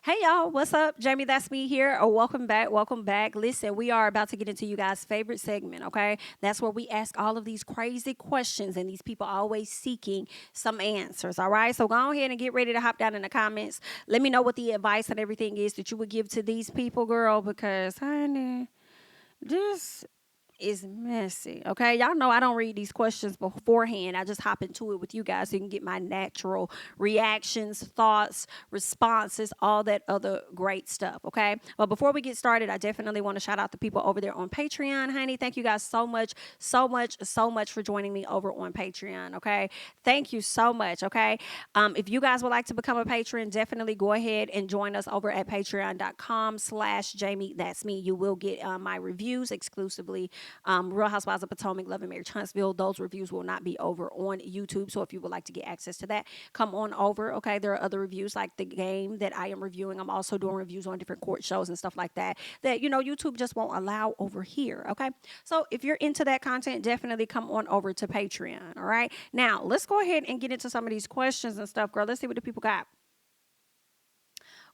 Hey y'all, what's up? Jamie, that's me here. Oh, welcome back. Welcome back. Listen, we are about to get into you guys' favorite segment, okay? That's where we ask all of these crazy questions and these people always seeking some answers, all right? So go ahead and get ready to hop down in the comments. Let me know what the advice and everything is that you would give to these people, girl, because honey, this is messy. Okay. Y'all know I don't read these questions beforehand. I just hop into it with you guys so you can get my natural reactions, thoughts, responses, all that other great stuff. Okay. But before we get started, I definitely want to shout out the people over there on Patreon, honey. Thank you guys so much, so much, so much for joining me over on Patreon. Okay. Thank you so much. Okay. If you guys would like to become a patron, definitely go ahead and join us over at patreon.com/JamiThatsMe. You will get my reviews exclusively. Real Housewives of Potomac, Love and Marriage Huntsville. Those reviews will not be over on YouTube. So if you would like to get access to that, come on over. Okay. There are other reviews like the game that I am reviewing. I'm also doing reviews on different court shows and stuff like that YouTube just won't allow over here. Okay. So if you're into that content, definitely come on over to Patreon. All right. Now let's go ahead and get into some of these questions and stuff, girl. Let's see what the people got.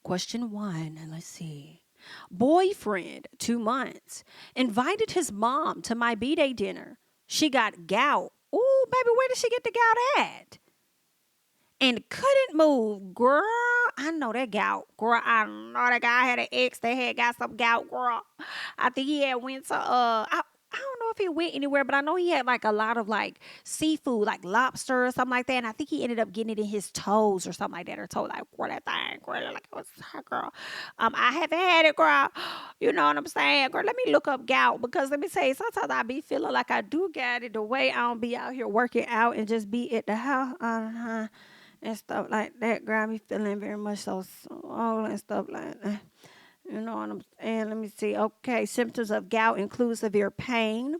Question one. Let's see. Boyfriend, 2 months, invited his mom to my B-Day dinner. She got gout. Ooh, baby, where did she get the gout at? And couldn't move. Girl, I know that gout. Girl, I know that guy had an ex that had got some gout, girl. I think he had went to I don't know if he went anywhere, but I know he had like a lot of like seafood, like lobster or something like that. And I think he ended up getting it in his toes or something like that, or toe, like, girl, that thing, girl, like it was her, girl. I haven't had it, girl. You know what I'm saying? Girl, let me look up gout because let me tell you, sometimes I be feeling like I do got it the way I don't be out here working out and just be at the house. And stuff like that, girl, I be feeling very much so swollen and stuff like that. You know what I'm saying? Let me see. Okay, symptoms of gout include severe pain,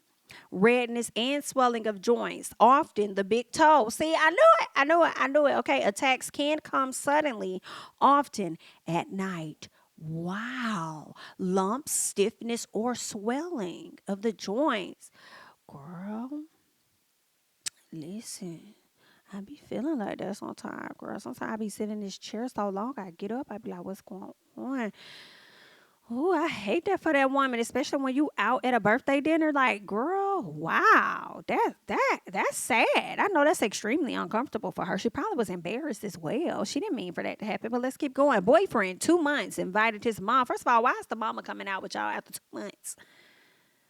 redness, and swelling of joints, often the big toe. See, I knew it. I knew it. I knew it. Okay, attacks can come suddenly, often at night. Wow. Lumps, stiffness, or swelling of the joints. Girl, listen. I be feeling like that sometimes, girl. Sometimes I be sitting in this chair so long, I get up, I be like, what's going on? Ooh, I hate that for that woman, especially when you out at a birthday dinner. Like, girl, wow, that's sad. I know that's extremely uncomfortable for her. She probably was embarrassed as well. She didn't mean for that to happen, but let's keep going. Boyfriend, 2 months, invited his mom. First of all, why is the mama coming out with y'all after 2 months?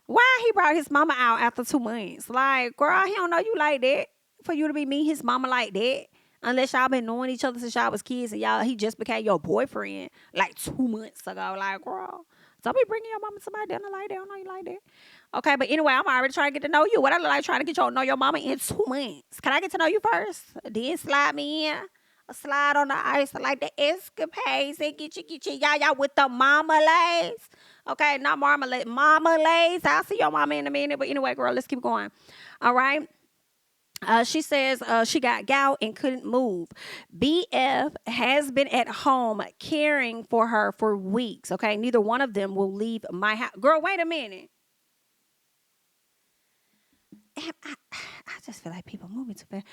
Why he brought his mama out after 2 months? Like, girl, he don't know you like that. For you to be meeting his mama like that. Unless y'all been knowing each other since y'all was kids and he just became your boyfriend like 2 months ago. Like, girl, don't be bringing your mama to my dinner like that. I don't know you like that. Okay, but anyway, I'm already trying to get to know you. What I look like trying to get you to know your mama in 2 months. Can I get to know you first? Then slide me in. A slide on the ice like the escapades and get you y'all with the marmalades. Okay, not marmalade, marmalades. I'll see your mama in a minute. But anyway, girl, let's keep going. All right. She says she got gout and couldn't move. BF has been at home caring for her for weeks. Okay, neither one of them will leave my house. Girl, wait a minute. I just feel like people moving too fast.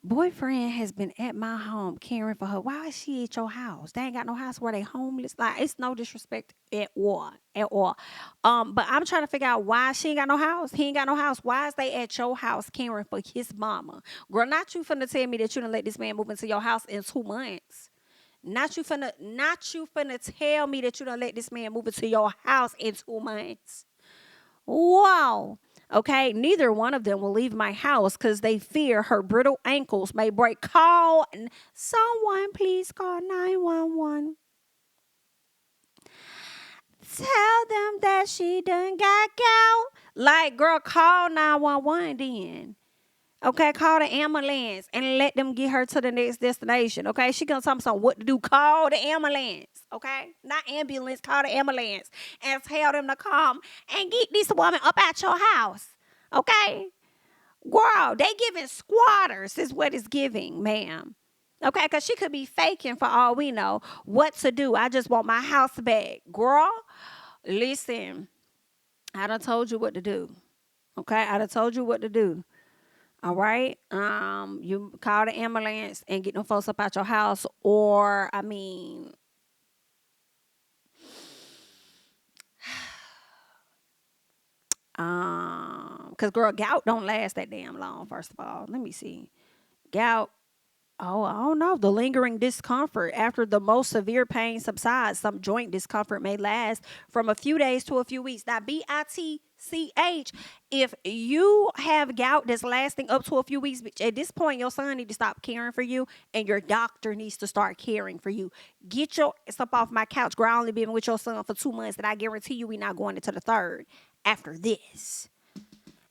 Boyfriend has been at my home caring for her. Why is she at your house? They ain't got no house where they homeless. Like, it's no disrespect at all. At all. But I'm trying to figure out why she ain't got no house. He ain't got no house. Why is they at your house caring for his mama? Girl, not you finna tell me that you done let this man move into your house in 2 months. Not you finna tell me that you done let this man move into your house in 2 months. Wow. Okay, neither one of them will leave my house because they fear her brittle ankles may break. Call someone, please call 911. Tell them that she done got gout. Like, girl, call 911 then. Okay, call the ambulance and let them get her to the next destination. Okay, she gonna tell me something what to do. Call the ambulance. Okay, not ambulance. Call the ambulance and tell them to come and get this woman up at your house. Okay, girl, they giving squatters is what it's giving, ma'am. Okay, because she could be faking for all we know. What to do? I just want my house back, girl. Listen, I done told you what to do. Okay, I done told you what to do. All right. You call the ambulance and get them folks up out your house, or I mean, Cause girl, gout don't last that damn long. First of all, let me see. Gout. Oh, I don't know. The lingering discomfort after the most severe pain subsides, some joint discomfort may last from a few days to a few weeks. Now, BITCH, if you have gout that's lasting up to a few weeks, at this point, your son needs to stop caring for you and your doctor needs to start caring for you. Get your ass up off my couch. Girl, I only been with your son for 2 months, and I guarantee you we're not going into the third after this.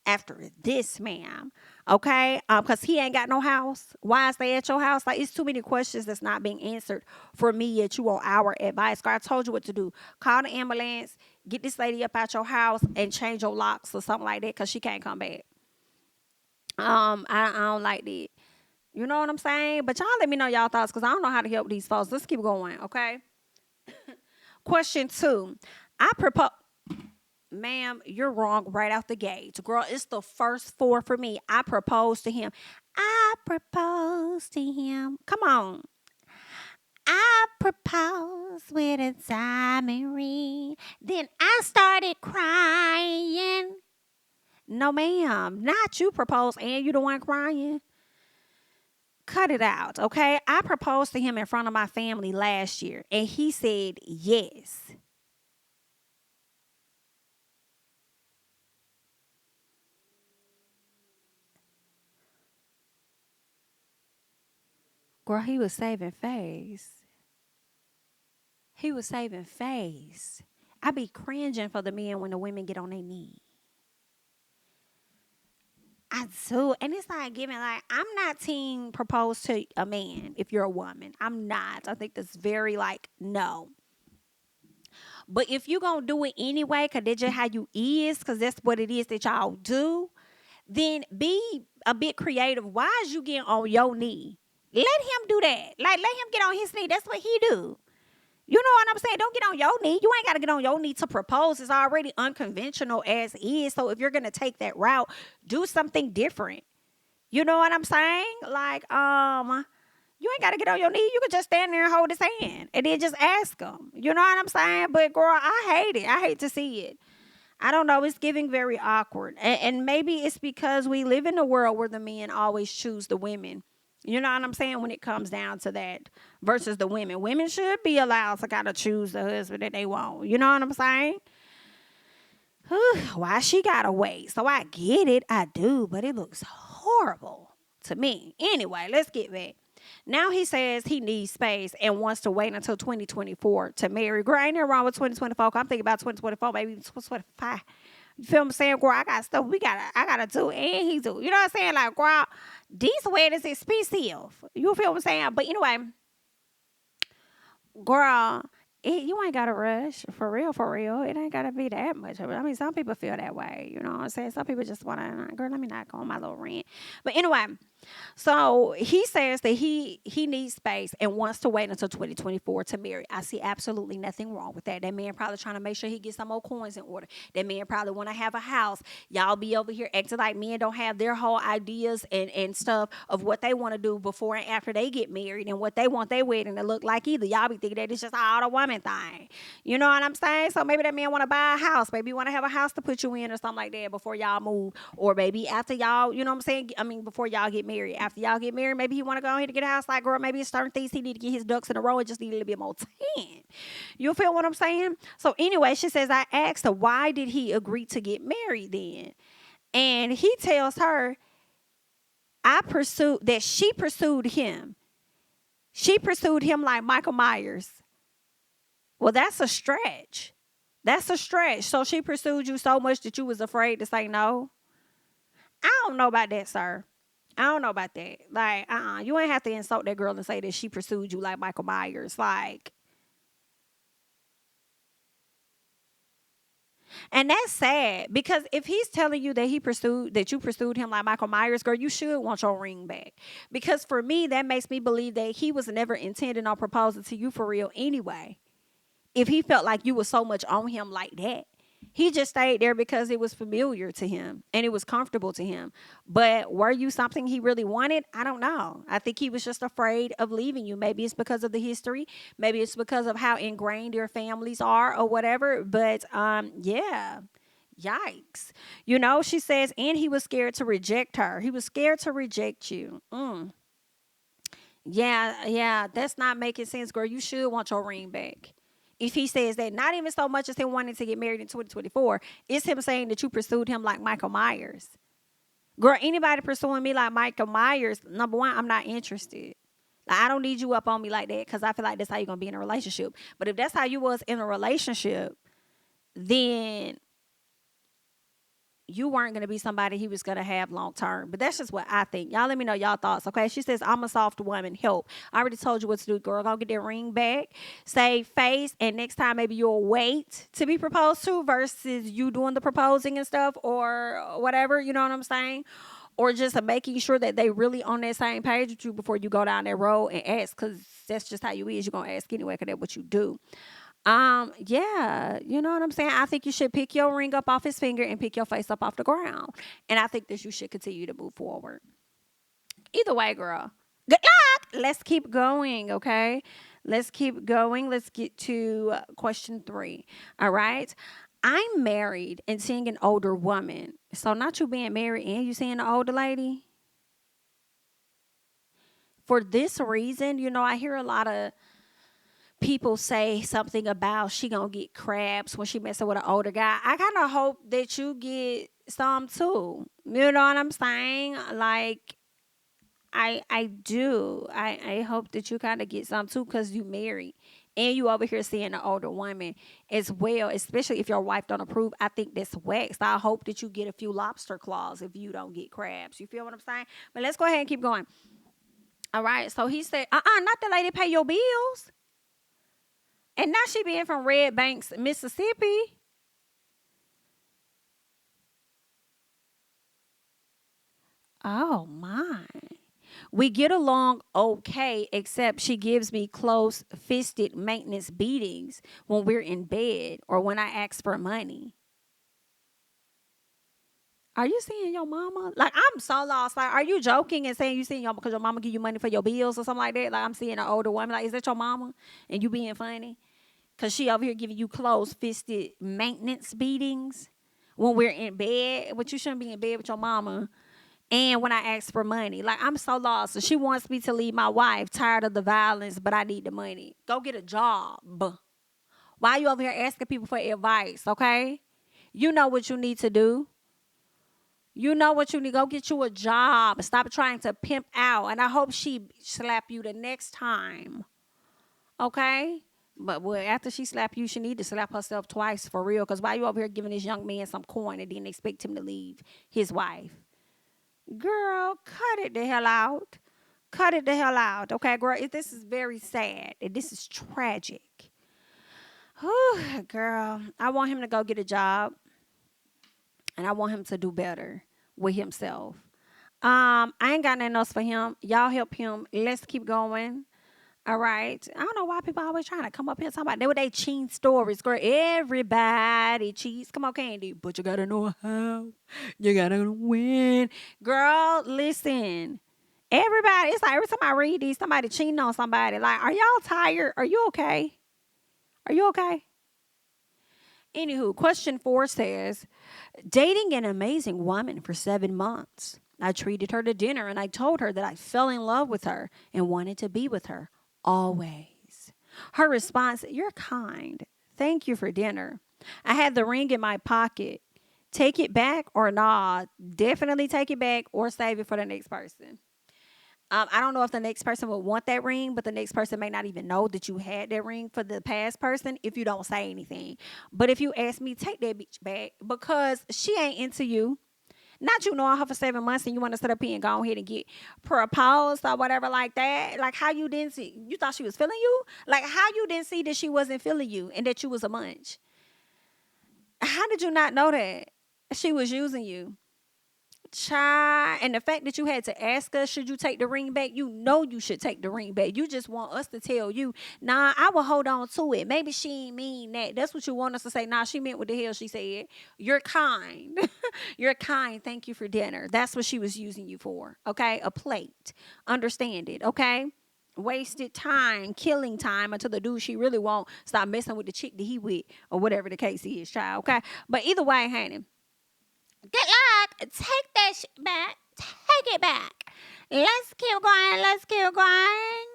After this, ma'am. Okay? Because he ain't got no house. Why is they at your house? Like, it's too many questions that's not being answered for me yet. You want our advice. Girl, I told you what to do. Call the ambulance, get this lady up out your house, and change your locks or something like that, because she can't come back. I don't like that. You know what I'm saying? But y'all let me know y'all thoughts, because I don't know how to help these folks. Let's keep going, okay? Question 2. I propose. Ma'am, you're wrong right out the gate. Girl, it's the first 4 for me. I proposed to him. I proposed to him. Come on. I proposed with a diamond ring. Then I started crying. No, ma'am. Not you proposed and you the one crying. Cut it out, okay? I proposed to him in front of my family last year, and he said yes. Girl, he was saving face. He was saving face. I be cringing for the men when the women get on their knee. I do. And it's like giving, like, I'm not team propose to a man if you're a woman. I'm not. I think that's very, like, no. But if you going to do it anyway, because that's just how you is, because that's what it is that y'all do, then be a bit creative. Why is you getting on your knee? Let him do that. Like, let him get on his knee. That's what he do. You know what I'm saying? Don't get on your knee. You ain't got to get on your knee to propose. It's already unconventional as is. So if you're going to take that route, do something different. You know what I'm saying? Like, you ain't got to get on your knee. You could just stand there and hold his hand and then just ask him. You know what I'm saying? But girl, I hate it. I hate to see it. I don't know. It's giving very awkward. And maybe it's because we live in a world where the men always choose the women. You know what I'm saying? When it comes down to that versus the women. Women should be allowed to kind of choose the husband that they want. You know what I'm saying? Why she gotta wait? So I get it. I do. But it looks horrible to me. Anyway, let's get back. Now he says he needs space and wants to wait until 2024 to marry. Girl, ain't nothing wrong with 2024. I'm thinking about 2024, maybe 2025. You feel what I'm saying? Girl, I got stuff I gotta do and he do. You know what I'm saying? Like, girl, these weddings expensive. You feel what I'm saying? But anyway, girl, you ain't gotta rush. For real, for real. It ain't gotta be that much. I mean, some people feel that way. You know what I'm saying? Some people just wanna, girl, let me not go on my little rant. But anyway, so he says that he needs space and wants to wait until 2024 to marry. I see absolutely nothing wrong with that. That man probably trying to make sure he gets some more coins in order. That man probably want to have a house. Y'all be over here acting like men don't have their whole ideas and stuff of what they want to do before and after they get married and what they want their wedding to look like either. Y'all be thinking that it's just all the woman thing. You know what I'm saying? So maybe that man want to buy a house. Maybe you want to have a house to put you in or something like that before y'all move. Or maybe after y'all, you know what I'm saying? I mean, before y'all get married. After y'all get married, maybe he want to go ahead and get a house. Like, girl, maybe it's certain things he need to get his ducks in a row and just need a little bit more time. You feel what I'm saying? So anyway, she says, I asked her, why did he agree to get married then? And he tells her, she pursued him. She pursued him like Michael Myers. Well, that's a stretch. That's a stretch. So she pursued you so much that you was afraid to say no? I don't know about that, sir. I don't know about that. Like, you ain't have to insult that girl and say that she pursued you like Michael Myers. Like, and that's sad because if he's telling you that you pursued him like Michael Myers, girl, you should want your ring back. Because for me, that makes me believe that he was never intending on proposing to you for real anyway. If he felt like you were so much on him like that. He just stayed there because it was familiar to him and it was comfortable to him. But were you something he really wanted? I don't know. I think he was just afraid of leaving you. Maybe it's because of the history. Maybe it's because of how ingrained your families are or whatever. But yeah, Yikes. You know, she says, and he was scared to reject her. He was scared to reject you. Yeah, yeah, that's not making sense, girl. You should want your ring back. If he says that, not even so much as him wanting to get married in 2024, it's him saying that you pursued him like Michael Myers. Girl, anybody pursuing me like Michael Myers, number one, I'm not interested. Like, I don't need you up on me like that because I feel like that's how you're going to be in a relationship. But if that's how you was in a relationship, then you weren't going to be somebody he was going to have long term. But that's just what I think. Y'all let me know y'all thoughts, okay? She says, I'm a soft woman. Help. I already told you what to do, girl. Go get that ring back. Save face. And next time, maybe you'll wait to be proposed to versus you doing the proposing and stuff or whatever. You know what I'm saying? Or just making sure that they really on that same page with you before you go down that road and ask, because that's just how you is. You're going to ask anyway because that's what you do. Yeah, you know what I'm saying? I think you should pick your ring up off his finger and pick your face up off the ground. And I think that you should continue to move forward. Either way, girl. Good luck. Let's keep going, okay? Let's keep going. Let's get to question 3. All right. I'm married and seeing an older woman. So not you being married and you seeing an older lady. For this reason, you know, I hear a lot of people say something about she gonna get crabs when she messing with an older guy. I kind of hope that you get some too. You know what I'm saying? Like I do. I hope that you kind of get some too because you married and you over here seeing an older woman as well. Especially if your wife don't approve. I think that's wax. I hope that you get a few lobster claws if you don't get crabs. You feel what I'm saying? But let's go ahead and keep going. All right. So he said, not the lady pay your bills. And now she being from Red Banks, Mississippi. Oh my. We get along okay, except she gives me close fisted maintenance beatings when we're in bed or when I ask for money. Are you seeing your mama? Like, I'm so lost. Like, are you joking and saying you seeing your because your mama give you money for your bills or something like that? Like, I'm seeing an older woman. Like, is that your mama? And you being funny? Because she over here giving you closed fisted maintenance beatings when we're in bed. But you shouldn't be in bed with your mama. And when I ask for money, like, I'm so lost. So she wants me to leave my wife, tired of the violence, but I need the money. Go get a job. Why you over here asking people for advice, okay? You know what you need to do. You know what you need. Go get you a job. Stop trying to pimp out. And I hope she slap you the next time. Okay? But well, after she slap you, she need to slap herself twice for real. Because why you over here giving this young man some coin and then expect him to leave his wife? Girl, cut it the hell out. Cut it the hell out. Okay, girl, this is very sad. And this is tragic. Whew, girl, I want him to go get a job. And I want him to do better with himself. I ain't got nothing else for him. Y'all help him. Let's keep going. All right. I don't know why people always trying to come up here and talk about they with they cheating stories. Girl, everybody cheats. Come on, Candy. But you gotta know how. You gotta win. Girl, listen. Everybody, it's like every time I read these, somebody cheating on somebody. Like, are y'all tired? Are you okay? Are you okay? Anywho, question 4 says, dating an amazing woman for 7 months. I treated her to dinner and I told her that I fell in love with her and wanted to be with her always. Her response, you're kind. Thank you for dinner. I had the ring in my pocket. Take it back or not? Definitely take it back or save it for the next person. I don't know if the next person would want that ring, but the next person may not even know that you had that ring for the past person if you don't say anything. But if you ask me, take that bitch back because she ain't into you. Not you knowing her for 7 months and you want to sit up here and go ahead and get proposed or whatever like that. Like how you didn't see, you thought she was feeling you? Like how you didn't see that she wasn't feeling you and that you was a munch? How did you not know that she was using you? Child, and the fact that you had to ask us, should you take the ring back? You know you should take the ring back. You just want us to tell you, nah, I will hold on to it. Maybe she ain't mean that. That's what you want us to say. Nah, she meant what the hell she said. You're kind. You're kind. Thank you for dinner. That's what she was using you for. Okay? A plate. Understand it. Okay? wasted time, killing time until the dude she really want stop messing with the chick that he with or whatever the case is, child. Okay, but either way, honey, good luck. Take that shit back. Take it back. Let's keep going. Let's keep going.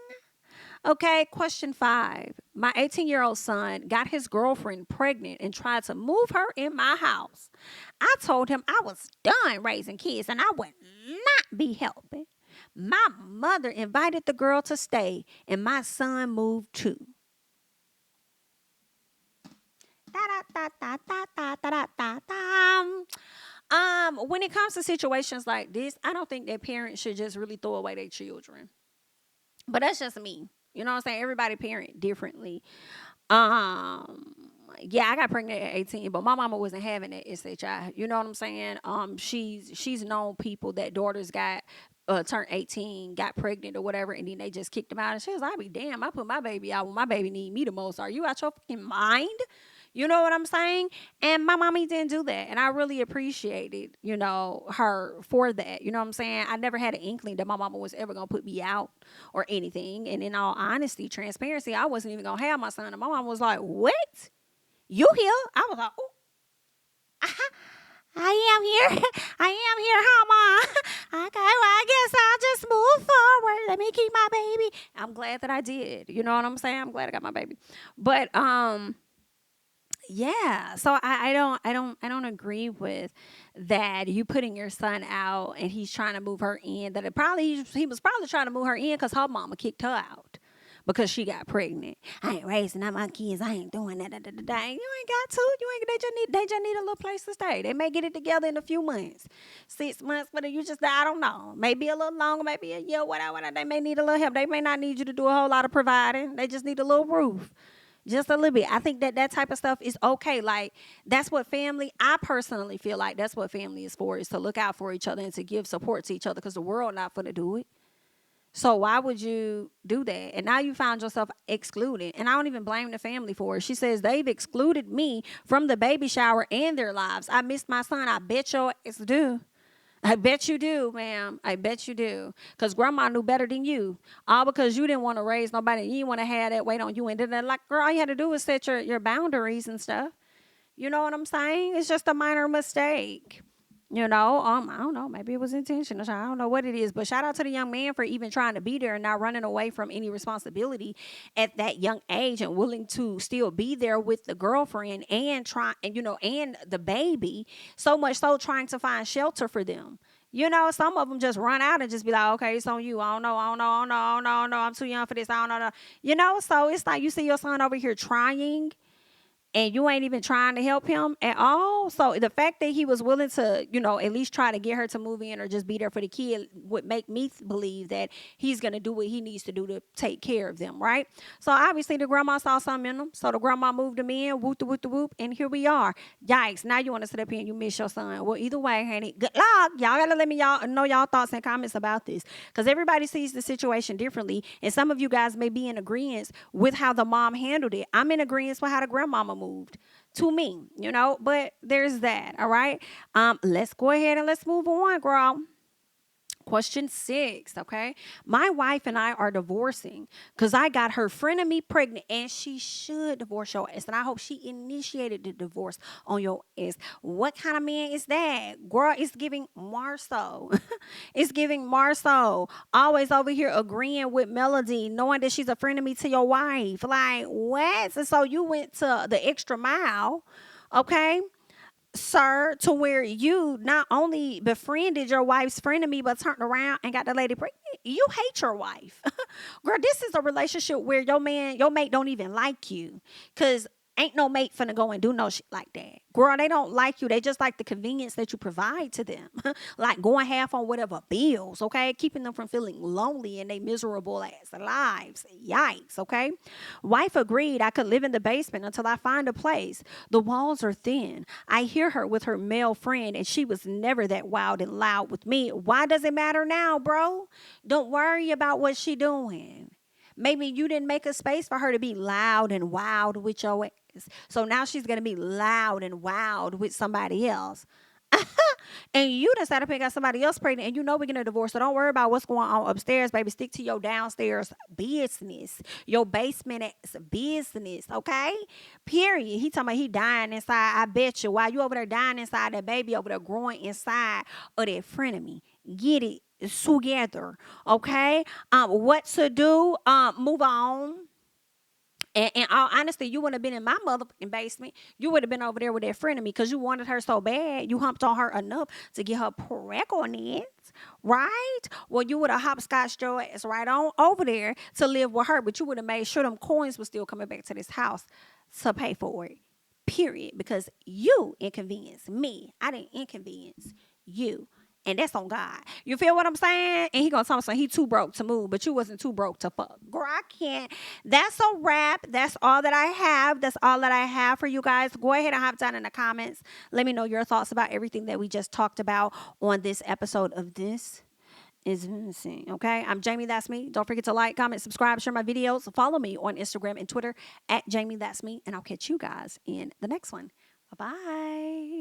Okay, question 5. My 18-year-old son got his girlfriend pregnant and tried to move her in my house. I told him I was done raising kids and I would not be helping. My mother invited the girl to stay and my son moved too. When it comes to situations like this, I don't think that parents should just really throw away their children. But that's just me. You know what I'm saying? Everybody parent differently. Um, yeah, I got pregnant at 18, but my mama wasn't having that SHI. You know what I'm saying? She's known people that daughters got turned 18, got pregnant or whatever, and then they just kicked them out. And she was like, "I be damn, I put my baby out when my baby need me the most. Are you out your fucking mind?" You know what I'm saying? And my mommy didn't do that. And I really appreciated, her for that. You know what I'm saying? I never had an inkling that my mama was ever going to put me out or anything. And in all honesty, transparency, I wasn't even going to have my son. And my mom was like, "What? You here?" I was like, "Oh, I am here. I am here, huh, Mom?" "Okay, well, I guess I'll just move forward. Let me keep my baby." I'm glad that I did. You know what I'm saying? I'm glad I got my baby. But, yeah, so I don't agree with that. You putting your son out and he's trying to move her in. That he was probably trying to move her in because her mama kicked her out because she got pregnant. "I ain't raising up my kids. I ain't doing that. You ain't got to. They just need a little place to stay. They may get it together in a few months, 6 months, but you just I don't know. Maybe a little longer, maybe a year, whatever. They may need a little help. They may not need you to do a whole lot of providing. They just need a little roof." Just a little bit. I think that type of stuff is okay. Like, that's what family, I personally feel like that's what family is for, is to look out for each other and to give support to each other because the world not going to do it. So why would you do that? And now you found yourself excluded. And I don't even blame the family for it. She says, "They've excluded me from the baby shower and their lives. I missed my son. I bet your ass do." I bet you do, ma'am. I bet you do. Because grandma knew better than you. All because you didn't want to raise nobody. You didn't want to have that weight on you. And then, like, girl, all you had to do was set your boundaries and stuff. You know what I'm saying? It's just a minor mistake. I don't know. Maybe it was intentional. I don't know what it is. But shout out to the young man for even trying to be there and not running away from any responsibility at that young age and willing to still be there with the girlfriend and and the baby. So much so trying to find shelter for them. Some of them just run out and just be like, "Okay, it's on you. I don't know. I don't know. I don't know. I don't know. I don't know. I'm too young for this. I don't know." So it's like you see your son over here trying and you ain't even trying to help him at all. So the fact that he was willing to, at least try to get her to move in or just be there for the kid would make me believe that he's going to do what he needs to do to take care of them, right? So obviously the grandma saw something in them. So the grandma moved him in, whoop the whoop the whoop, and here we are. Yikes, now you want to sit up here and you miss your son. Well, either way, honey, good luck. Y'all got to let me know y'all thoughts and comments about this because everybody sees the situation differently. And some of you guys may be in agreement with how the mom handled it. I'm in agreement with how the grandmama moved to me, but there's that. All right. Let's go ahead and let's move on, girl. Question 6, okay? My wife and I are divorcing because I got her friend of me pregnant and she should divorce your ass. And I hope she initiated the divorce on your ass. What kind of man is that? Girl, it's giving Marceau. It's giving Marceau. Always over here agreeing with Melody, knowing that she's a friend of me to your wife. Like, what? So you went to the extra mile, okay? Sir, to where you not only befriended your wife's friend of me, but turned around and got the lady pregnant. You hate your wife. Girl, this is a relationship where your mate don't even like you. Because ain't no mate finna go and do no shit like that. Girl, they don't like you. They just like the convenience that you provide to them. Like going half on whatever bills, okay? Keeping them from feeling lonely in their miserable ass lives. Yikes, okay? Wife agreed I could live in the basement until I find a place. The walls are thin. I hear her with her male friend, and she was never that wild and loud with me. Why does it matter now, bro? Don't worry about what she doing. Maybe you didn't make a space for her to be loud and wild with your ass. So now she's going to be loud and wild with somebody else. And you decided to pick out somebody else pregnant, and you know we're getting a divorce. So don't worry about what's going on upstairs, baby. Stick to your downstairs business, your basement business, okay? Period. He talking about he dying inside. I bet you. While you over there dying inside, that baby over there growing inside of that frenemy. Get it together, okay? What to do? Move on. And in all honesty, you wouldn't have been in my motherfucking basement. You would have been over there with that friend of me because you wanted her so bad. You humped on her enough to get her pregnant, right? Well, you would have hopscotched your ass right on over there to live with her, but you would have made sure them coins were still coming back to this house to pay for it. Period. Because you inconvenienced me. I didn't inconvenience you. And that's on God. You feel what I'm saying? And he gonna tell me something. He too broke to move, but you wasn't too broke to fuck. Girl, I can't. That's a wrap. That's all that I have. That's all that I have for you guys. Go ahead and hop down in the comments. Let me know your thoughts about everything that we just talked about on this episode of This Is Missing. Okay? I'm Jamie, that's me. Don't forget to like, comment, subscribe, share my videos. Follow me on Instagram and Twitter at Jamie, that's me. And I'll catch you guys in the next one. Bye-bye.